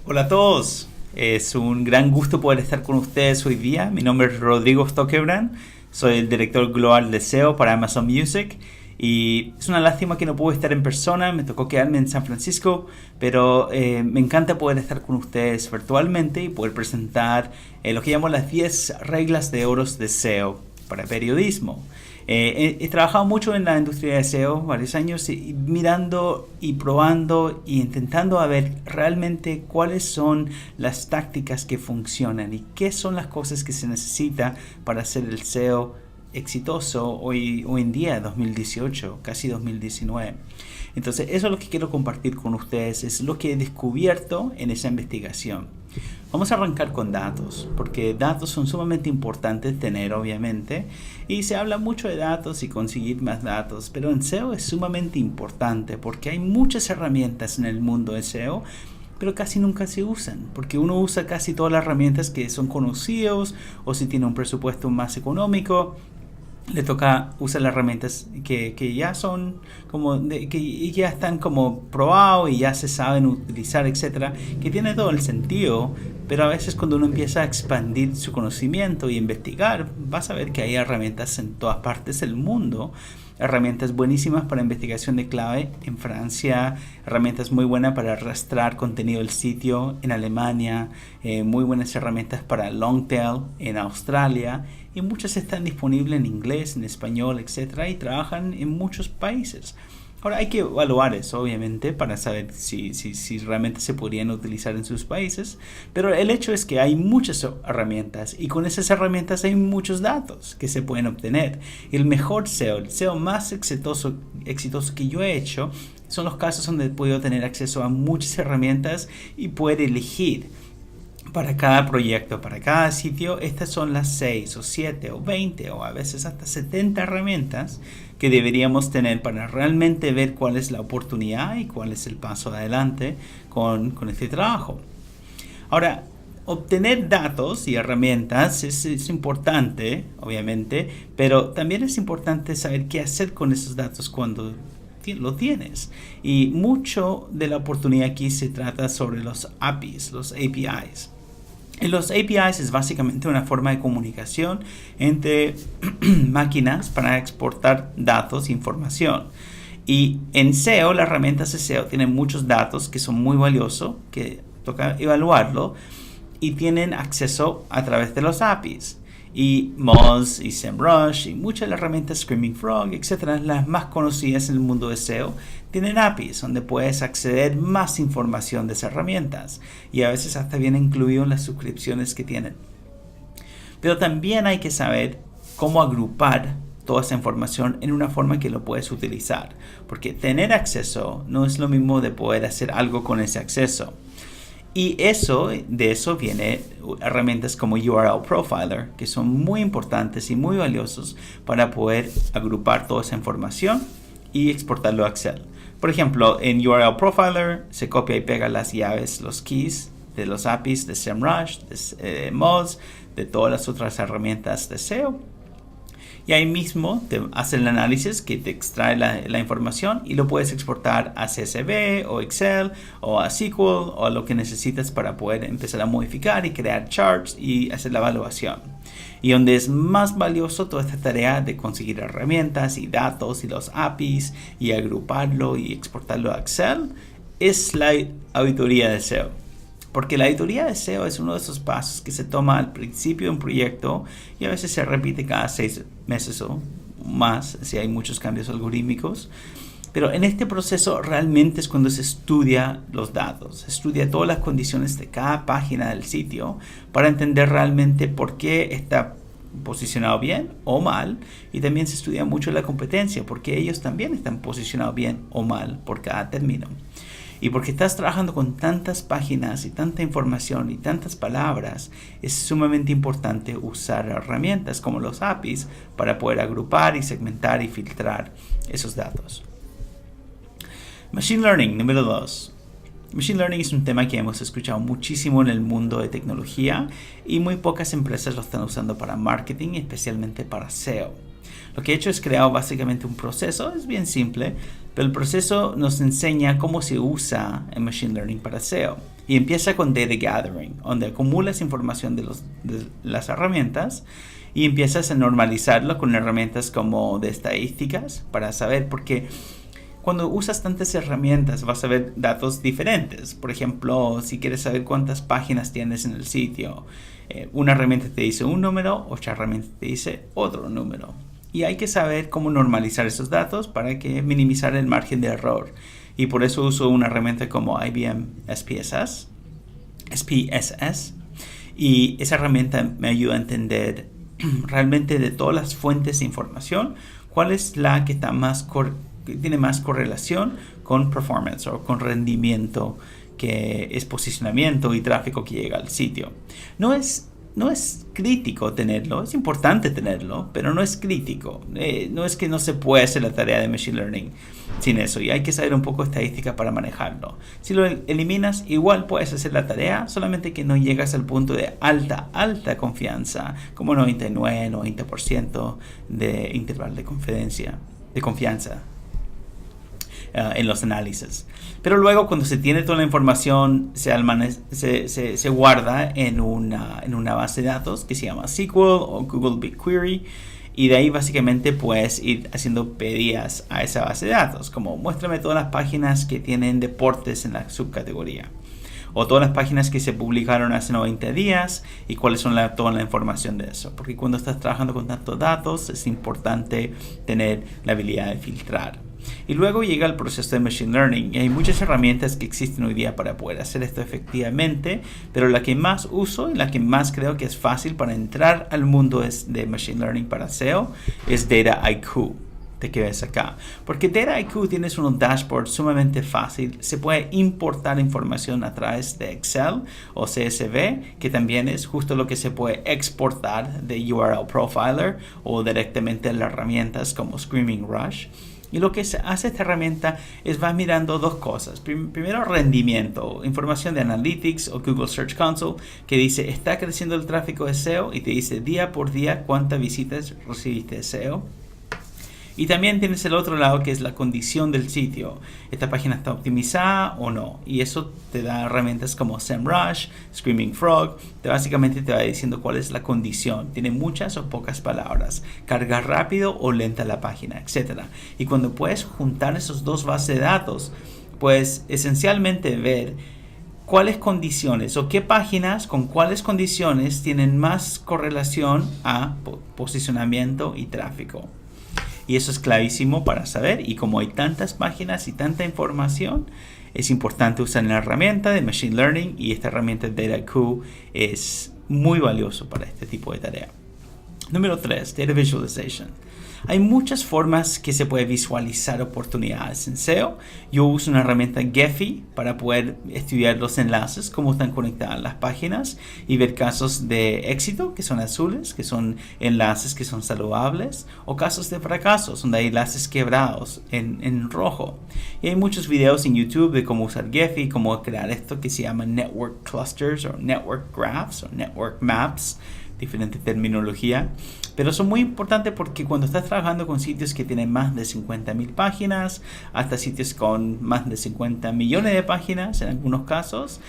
Hola a todos, es un gran gusto poder estar con ustedes hoy día. Mi nombre es Rodrigo Stockebrand, soy el director global de SEO para Amazon Music y es una lástima que no pude estar en persona, me tocó quedarme en San Francisco, pero me encanta poder estar con ustedes virtualmente y poder presentar lo que llamo las 10 reglas de oro de SEO para periodismo. He trabajado mucho en la industria de SEO varios años y mirando y probando y intentando a ver realmente cuáles son las tácticas que funcionan y qué son las cosas que se necesita para hacer el SEO exitoso hoy en día, 2018, casi 2019. Entonces eso es lo que quiero compartir con ustedes, es lo que he descubierto en esa investigación. Vamos a arrancar con datos, porque datos son sumamente importantes tener, obviamente, y se habla mucho de datos y conseguir más datos, pero en SEO es sumamente importante porque hay muchas herramientas en el mundo de SEO, pero casi nunca se usan, porque uno usa casi todas las herramientas que son conocidos o si tiene un presupuesto más económico le toca usar las herramientas que ya son que ya están como probados y ya se saben utilizar, etcétera, que tiene todo el sentido, pero a veces cuando uno empieza a expandir su conocimiento y investigar, vas a ver que hay herramientas en todas partes del mundo, herramientas buenísimas para investigación de clave en Francia, herramientas muy buenas para arrastrar contenido del sitio en Alemania, muy buenas herramientas para Longtail en Australia, y muchas están disponibles en inglés, en español, etcétera, y trabajan en muchos países. Ahora hay que evaluar eso, obviamente, para saber si realmente se podrían utilizar en sus países, pero el hecho es que hay muchas herramientas y con esas herramientas hay muchos datos que se pueden obtener. El mejor SEO, el SEO más exitoso que yo he hecho, son los casos donde he podido tener acceso a muchas herramientas y poder elegir para cada proyecto, para cada sitio. Estas son las 6 o 7 o 20 o a veces hasta 70 herramientas que deberíamos tener para realmente ver cuál es la oportunidad y cuál es el paso adelante con este trabajo. Ahora, obtener datos y herramientas es importante, obviamente, pero también es importante saber qué hacer con esos datos cuando lo tienes. Y mucho de la oportunidad aquí se trata sobre los APIs, los APIs. Y los APIs es básicamente una forma de comunicación entre máquinas para exportar datos e información. Y en SEO, las herramientas de SEO tienen muchos datos que son muy valiosos, que toca evaluarlo, y tienen acceso a través de los APIs. Y Moz y SEMrush y muchas de las herramientas Screaming Frog, etcétera, las más conocidas en el mundo de SEO, tienen APIs donde puedes acceder más información de esas herramientas y a veces hasta viene incluido en las suscripciones que tienen. Pero también hay que saber cómo agrupar toda esa información en una forma que lo puedes utilizar, porque tener acceso no es lo mismo de poder hacer algo con ese acceso. Y de eso viene herramientas como URL Profiler, que son muy importantes y muy valiosos para poder agrupar toda esa información y exportarlo a Excel. Por ejemplo, en URL Profiler se copia y pega las llaves, los keys de los APIs de SEMrush, de Moz, de todas las otras herramientas de SEO. Y ahí mismo te hace el análisis que te extrae la información y lo puedes exportar a CSV o Excel o a SQL o a lo que necesitas para poder empezar a modificar y crear charts y hacer la evaluación. Y donde es más valioso toda esta tarea de conseguir herramientas y datos y los APIs y agruparlo y exportarlo a Excel es la auditoría de SEO. Porque la auditoría de SEO es uno de esos pasos que se toma al principio de un proyecto y a veces se repite cada 6 meses o más si hay muchos cambios algorítmicos. Pero en este proceso realmente es cuando se estudia los datos, se estudia todas las condiciones de cada página del sitio para entender realmente por qué está posicionado bien o mal, y también se estudia mucho la competencia porque ellos también están posicionados bien o mal por cada término. Y porque estás trabajando con tantas páginas y tanta información y tantas palabras, es sumamente importante usar herramientas como los APIs para poder agrupar y segmentar y filtrar esos datos. Machine Learning, número 2. Machine Learning es un tema que hemos escuchado muchísimo en el mundo de tecnología y muy pocas empresas lo están usando para marketing, especialmente para SEO. Lo que he hecho es crear básicamente un proceso, es bien simple, pero el proceso nos enseña cómo se usa el Machine Learning para SEO. Y empieza con data gathering, donde acumulas información de las herramientas y empiezas a normalizarlo con herramientas como de estadísticas para saber, porque cuando usas tantas herramientas vas a ver datos diferentes. Por ejemplo, si quieres saber cuántas páginas tienes en el sitio, una herramienta te dice un número, otra herramienta te dice otro número. Y hay que saber cómo normalizar esos datos para que minimizar el margen de error. Y por eso uso una herramienta como IBM SPSS. Y esa herramienta me ayuda a entender realmente de todas las fuentes de información, cuál es la que está que tiene más correlación con performance o con rendimiento, que es posicionamiento y tráfico que llega al sitio. No es crítico tenerlo, es importante tenerlo, pero no es crítico. No es que no se puede hacer la tarea de Machine Learning sin eso, y hay que saber un poco de estadística para manejarlo. Si lo eliminas, igual puedes hacer la tarea, solamente que no llegas al punto de alta confianza, como 99-90% de intervalo de confianza en los análisis. Pero luego, cuando se tiene toda la información, se guarda en una base de datos que se llama SQL o Google BigQuery, y de ahí básicamente puedes ir haciendo pedidas a esa base de datos, como muéstrame todas las páginas que tienen deportes en la subcategoría, o todas las páginas que se publicaron hace 90 días y cuáles son toda la información de eso. Porque cuando estás trabajando con tantos datos es importante tener la habilidad de filtrar. Y luego llega el proceso de Machine Learning, y hay muchas herramientas que existen hoy día para poder hacer esto efectivamente, pero la que más uso y la que más creo que es fácil para entrar al mundo de Machine Learning para SEO es Dataiku, que ves acá. Porque Dataiku tienes un dashboard sumamente fácil, se puede importar información a través de Excel o CSV, que también es justo lo que se puede exportar de URL Profiler o directamente en las herramientas como Screaming Rush. Y lo que hace esta herramienta es va mirando dos cosas. Primero, rendimiento, información de Analytics o Google Search Console, que dice está creciendo el tráfico de SEO, y te dice día por día cuántas visitas recibiste de SEO. Y también tienes el otro lado, que es la condición del sitio. ¿Esta página está optimizada o no? Y eso te da herramientas como SEMrush, Screaming Frog. Básicamente te va diciendo cuál es la condición. Tiene muchas o pocas palabras. Carga rápido o lenta la página, etc. Y cuando puedes juntar esos dos bases de datos, puedes esencialmente ver cuáles condiciones o qué páginas con cuáles condiciones tienen más correlación a posicionamiento y tráfico. Y eso es clavísimo para saber, y como hay tantas páginas y tanta información, es importante usar la herramienta de Machine Learning, y esta herramienta de Dataiku es muy valioso para este tipo de tarea. Número 3, Data Visualization. Hay muchas formas que se puede visualizar oportunidades en SEO. Yo uso una herramienta Gephi para poder estudiar los enlaces, cómo están conectadas las páginas, y ver casos de éxito, que son azules, que son enlaces que son saludables, o casos de fracasos, donde hay enlaces quebrados en rojo. Y hay muchos videos en YouTube de cómo usar Gephi, cómo crear esto que se llama Network Clusters, o Network Graphs, o Network Maps, diferente terminología, pero son muy importantes porque cuando estás trabajando con sitios que tienen más de 50.000 páginas, hasta sitios con más de 50 millones de páginas en algunos casos,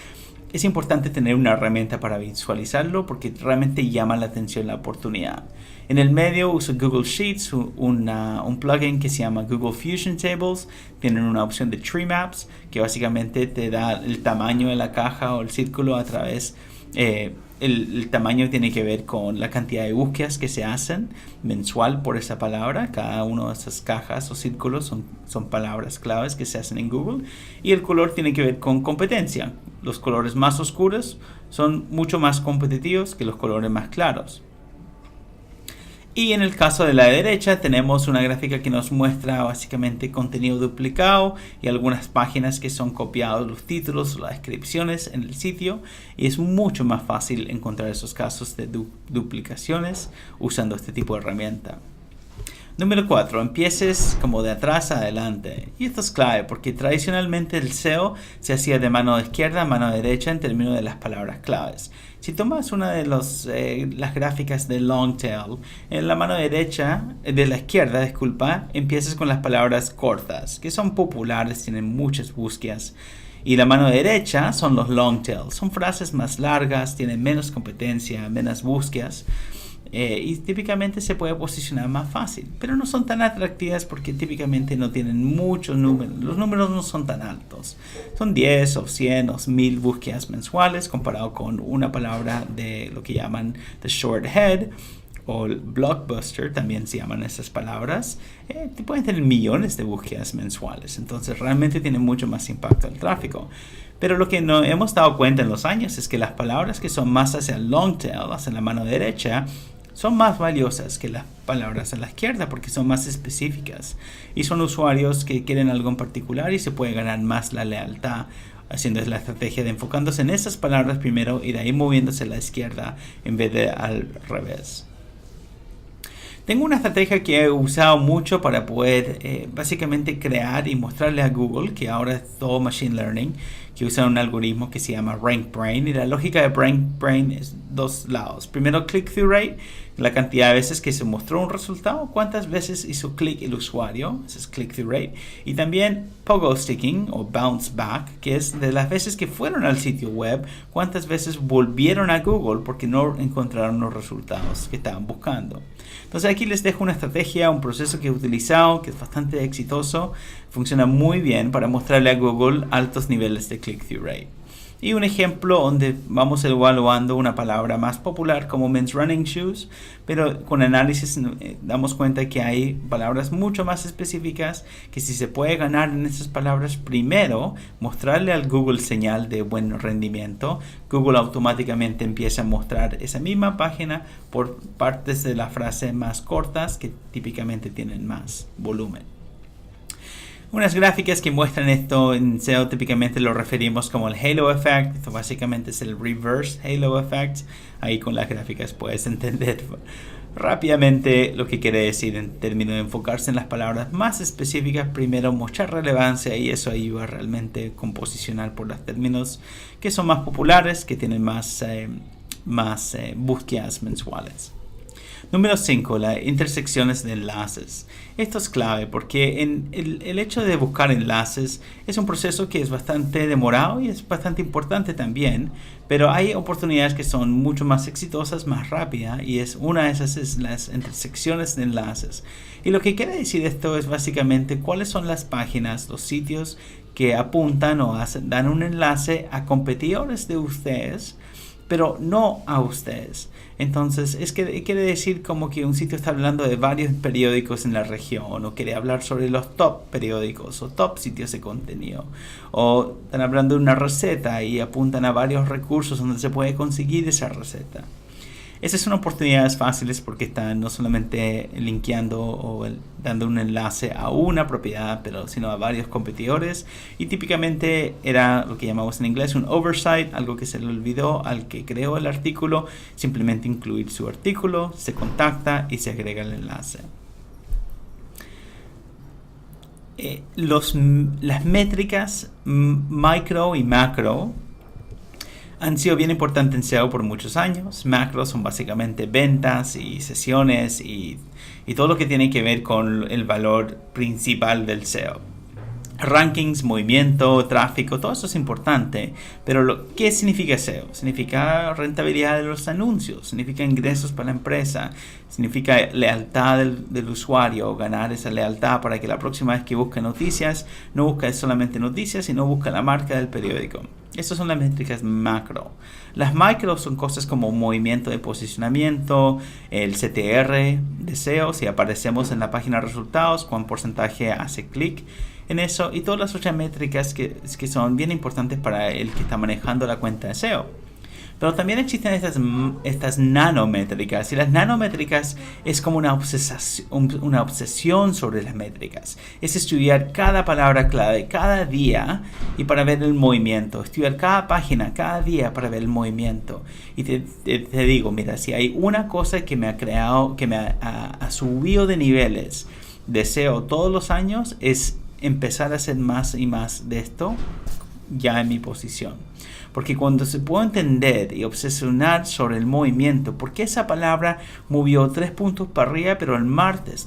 es importante tener una herramienta para visualizarlo, porque realmente llama la atención la oportunidad. En el medio uso Google Sheets, un plugin que se llama Google Fusion Tables. Tienen una opción de Tree Maps, que básicamente te da el tamaño de la caja o el círculo a través el tamaño tiene que ver con la cantidad de búsquedas que se hacen mensual por esa palabra. Cada una de esas cajas o círculos son palabras claves que se hacen en Google. Y el color tiene que ver con competencia. Los colores más oscuros son mucho más competitivos que los colores más claros. Y en el caso de la derecha tenemos una gráfica que nos muestra básicamente contenido duplicado y algunas páginas que son copiados los títulos o las descripciones en el sitio, y es mucho más fácil encontrar esos casos de duplicaciones usando este tipo de herramienta. Número 4. Empieces como de atrás a adelante. Y esto es clave porque tradicionalmente el SEO se hacía de mano izquierda a mano derecha en términos de las palabras claves. Si tomas una de las gráficas de Longtail, en la mano derecha, de la izquierda, disculpa, empiezas con las palabras cortas, que son populares, tienen muchas búsquedas. Y la mano derecha son los long tail. Son frases más largas, tienen menos competencia, menos búsquedas. Y típicamente se puede posicionar más fácil. Pero no son tan atractivas porque típicamente no tienen muchos números. Los números no son tan altos. Son 10 o 100 o 1000 búsquedas mensuales comparado con una palabra de lo que llaman the short head o el blockbuster, también se llaman esas palabras. Pueden tener millones de búsquedas mensuales. Entonces realmente tienen mucho más impacto al tráfico. Pero lo que no hemos dado cuenta en los años es que las palabras que son más hacia el long tail, hacia la mano derecha, son más valiosas que las palabras a la izquierda porque son más específicas y son usuarios que quieren algo en particular y se puede ganar más la lealtad haciendo la estrategia de enfocándose en esas palabras primero y de ahí moviéndose a la izquierda en vez de al revés. Tengo una estrategia que he usado mucho para poder básicamente crear y mostrarle a Google, que ahora es todo Machine Learning, que usa un algoritmo que se llama RankBrain. Y la lógica de RankBrain es dos lados. Primero, click-through rate, la cantidad de veces que se mostró un resultado, cuántas veces hizo clic el usuario, ese es click-through rate. Y también pogo sticking o bounce back, que es de las veces que fueron al sitio web, cuántas veces volvieron a Google porque no encontraron los resultados que estaban buscando. Entonces aquí les dejo una estrategia, un proceso que he utilizado, que es bastante exitoso, funciona muy bien para mostrarle a Google altos niveles de click-through rate. Y un ejemplo donde vamos evaluando una palabra más popular como men's running shoes, pero con análisis damos cuenta que hay palabras mucho más específicas que si se puede ganar en esas palabras primero, mostrarle al Google señal de buen rendimiento, Google automáticamente empieza a mostrar esa misma página por partes de la frase más cortas que típicamente tienen más volumen. Unas gráficas que muestran esto en SEO típicamente lo referimos como el Halo Effect. Esto básicamente es el Reverse Halo Effect. Ahí con las gráficas puedes entender rápidamente lo que quiere decir en términos de enfocarse en las palabras más específicas. Primero mostrar relevancia y eso ayuda realmente con posicionar por los términos que son más populares, que tienen más búsquedas mensuales. Número 5, las intersecciones de enlaces. Esto es clave porque el hecho de buscar enlaces es un proceso que es bastante demorado y es bastante importante también, pero hay oportunidades que son mucho más exitosas, más rápidas y una de esas es las intersecciones de enlaces. Y lo que quiere decir esto es básicamente cuáles son las páginas, los sitios que apuntan o dan un enlace a competidores de ustedes, pero no a ustedes. Entonces, quiere decir como que un sitio está hablando de varios periódicos en la región, o quiere hablar sobre los top periódicos o top sitios de contenido, o están hablando de una receta y apuntan a varios recursos donde se puede conseguir esa receta. Esas son oportunidades fáciles porque están no solamente linkeando o dando un enlace a una propiedad, sino a varios competidores. Y típicamente era lo que llamamos en inglés un oversight, algo que se le olvidó al que creó el artículo. Simplemente incluir su artículo, se contacta y se agrega el enlace. Las métricas micro y macro han sido bien importantes en SEO por muchos años. Macros son básicamente ventas y sesiones y todo lo que tiene que ver con el valor principal del SEO. Rankings, movimiento, tráfico, todo eso es importante. Pero ¿qué significa SEO? Significa rentabilidad de los anuncios, significa ingresos para la empresa, significa lealtad del usuario, ganar esa lealtad para que la próxima vez que busque noticias, no busque solamente noticias, sino busque la marca del periódico. Estas son las métricas macro. Las micro son cosas como movimiento de posicionamiento, el CTR de SEO, si aparecemos en la página de resultados, cuán porcentaje hace clic en eso, y todas las otras métricas que son bien importantes para el que está manejando la cuenta de SEO. Pero también existen estas nanométricas, y las nanométricas es como una obsesión sobre las métricas. Es estudiar cada palabra clave cada día y para ver el movimiento. Estudiar cada página cada día para ver el movimiento. Y te digo, mira, si hay una cosa que me ha creado, que me ha subido de niveles de SEO todos los años, es empezar a hacer más y más de esto ya en mi posición. Porque cuando se puede entender y obsesionar sobre el movimiento, porque esa palabra movió 3 puntos para arriba, pero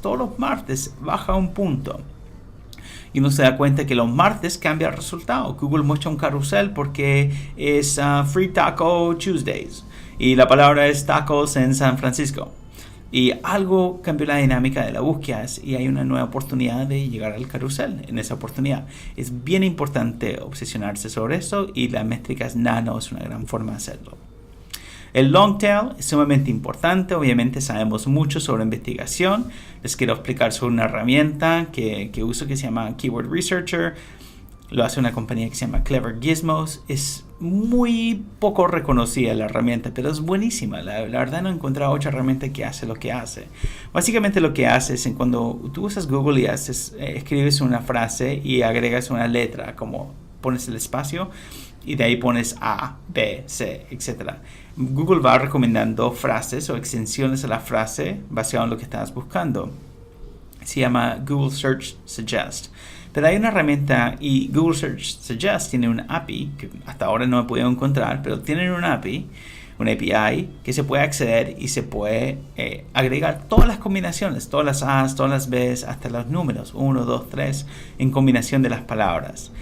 todos los martes baja un punto. y uno se da cuenta que los martes cambia el resultado. Google muestra un carrusel porque es Free Taco Tuesdays y la palabra es tacos en San Francisco. Y algo cambió la dinámica de la búsqueda y hay una nueva oportunidad de llegar al carrusel en esa oportunidad. Es bien importante obsesionarse sobre eso y las métricas nano es una gran forma de hacerlo. El long tail es sumamente importante. Obviamente sabemos mucho sobre investigación. Les quiero explicar sobre una herramienta que uso que se llama Keyword Researcher. Lo hace una compañía que se llama Clever Gizmos. Es muy poco reconocida la herramienta, pero es buenísima. La verdad no he encontrado otra herramienta que hace lo que hace. Básicamente lo que hace es cuando tú usas Google y escribes una frase y agregas una letra, como pones el espacio y de ahí pones A, B, C, etc. Google va recomendando frases o extensiones a la frase basado en lo que estás buscando. Se llama Google Search Suggest. Pero hay una herramienta y Google Search Suggest tiene un API que hasta ahora no he podido encontrar, pero tienen un API que se puede acceder y se puede agregar todas las combinaciones, todas las A's, todas las B's, hasta los números, 1, 2, 3, en combinación de las palabras.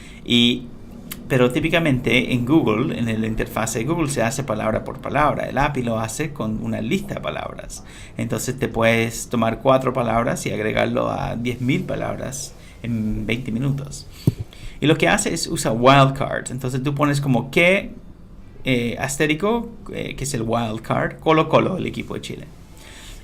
Pero típicamente en Google, en la interfaz de Google, se hace palabra por palabra. El API lo hace con una lista de palabras. Entonces te puedes tomar 4 palabras y agregarlo a 10.000 palabras en 20 minutos. Y lo que hace es usa wildcards. Entonces tú pones como que asterico, que es el wildcard, Colo-Colo, el equipo de Chile.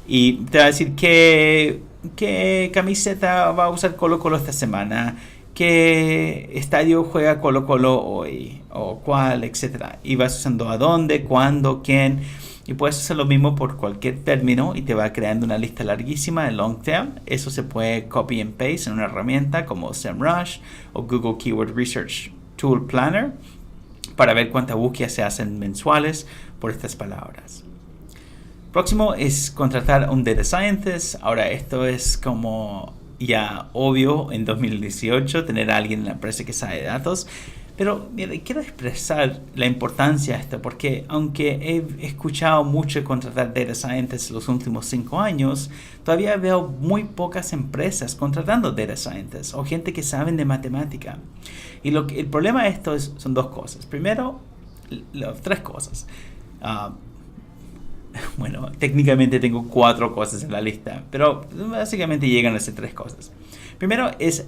Y te va a decir qué camiseta va a usar Colo-Colo esta semana, qué estadio juega Colo-Colo hoy, o cuál, etc. Y vas usando a dónde, cuándo, quién. Y puedes hacer lo mismo por cualquier término y te va creando una lista larguísima de long tail. Eso se puede copy and paste en una herramienta como SEMrush o Google Keyword Research Tool Planner para ver cuántas búsquedas se hacen mensuales por estas palabras. Próximo es contratar a un Data Scientist. Ahora esto es como ya obvio en 2018 tener a alguien en la empresa que sabe de datos. Pero mira, quiero expresar la importancia de esto porque aunque he escuchado mucho de contratar Data Scientists los últimos 5 años, todavía veo muy pocas empresas contratando Data Scientists o gente que saben de matemática. Y el problema de esto son 2 cosas. Primero, 3 cosas. Bueno, técnicamente tengo 4 cosas en la lista, pero básicamente llegan a ser 3 cosas. Primero es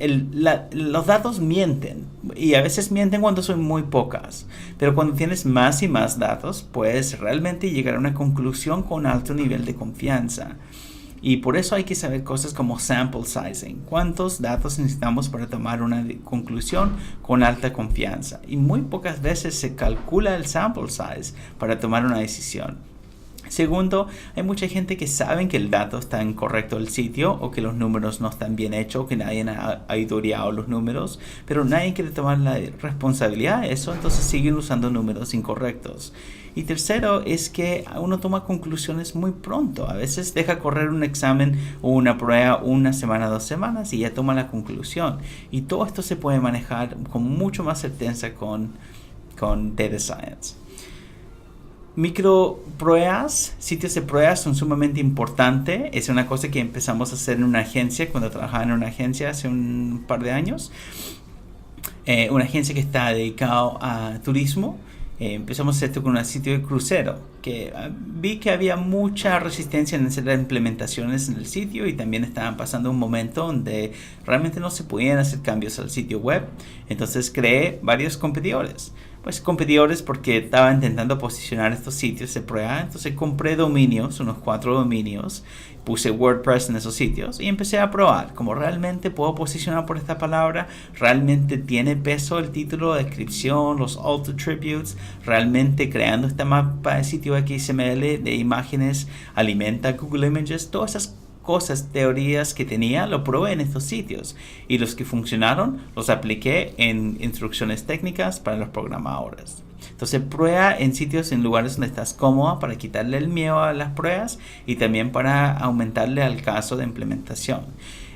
los datos mienten y a veces mienten cuando son muy pocas, pero cuando tienes más y más datos puedes realmente llegar a una conclusión con alto nivel de confianza. Y por eso hay que saber cosas como sample sizing. ¿Cuántos datos necesitamos para tomar una conclusión con alta confianza? Y muy pocas veces se calcula el sample size para tomar una decisión. Segundo, hay mucha gente que sabe que el dato está incorrecto el sitio o que los números no están bien hechos, que nadie ha auditoreado los números, pero nadie quiere tomar la responsabilidad de eso, entonces siguen usando números incorrectos. Y tercero es que uno toma conclusiones muy pronto. A veces deja correr un examen o una prueba 1 semana, 2 semanas y ya toma la conclusión. Y todo esto se puede manejar con mucho más certeza con Data Science. Micropruebas, sitios de pruebas son sumamente importantes. Es una cosa que empezamos a hacer en una agencia cuando trabajaba en una agencia hace un par de años. Una agencia que está dedicada a turismo. Empezamos a hacer esto con un sitio de crucero, que vi que había mucha resistencia en hacer las implementaciones en el sitio y también estaban pasando un momento donde realmente no se podían hacer cambios al sitio web. Entonces creé varios competidores. Pues competidores porque estaba intentando posicionar estos sitios de prueba. Entonces compré dominios, unos 4 dominios, puse WordPress en esos sitios y empecé a probar como realmente puedo posicionar por esta palabra, realmente tiene peso el título, la descripción, los alt attributes, realmente creando este mapa de sitio XML de imágenes alimenta Google Images, todas esas cosas, teorías que tenía, lo probé en estos sitios y los que funcionaron los apliqué en instrucciones técnicas para los programadores. Entonces prueba en sitios, en lugares donde estás cómoda para quitarle el miedo a las pruebas y también para aumentarle al caso de implementación.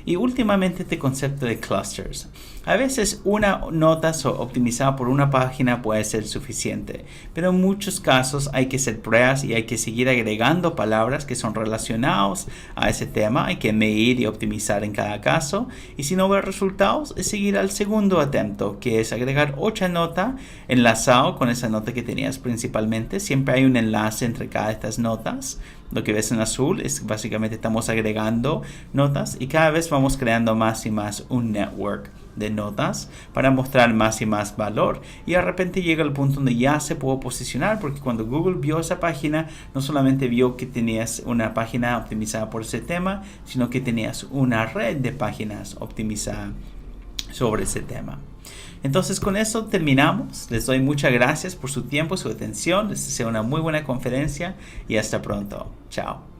Y últimamente este concepto de clusters. A veces una nota optimizada por una página puede ser suficiente, pero en muchos casos hay que hacer pruebas y hay que seguir agregando palabras que son relacionadas a ese tema. Hay que medir y optimizar en cada caso, y si no ve resultados es seguir al segundo atento, que es agregar otra nota enlazado con esa nota que tenías principalmente. Siempre hay un enlace entre cada de estas notas. Lo que ves en azul es básicamente estamos agregando notas y cada vez vamos creando más y más un network de notas para mostrar más y más valor, y de repente llega el punto donde ya se pudo posicionar, porque cuando Google vio esa página no solamente vio que tenías una página optimizada por ese tema, sino que tenías una red de páginas optimizada sobre ese tema. Entonces con eso terminamos. Les doy muchas gracias por su tiempo, su atención. Les deseo una muy buena conferencia y hasta pronto. Chao.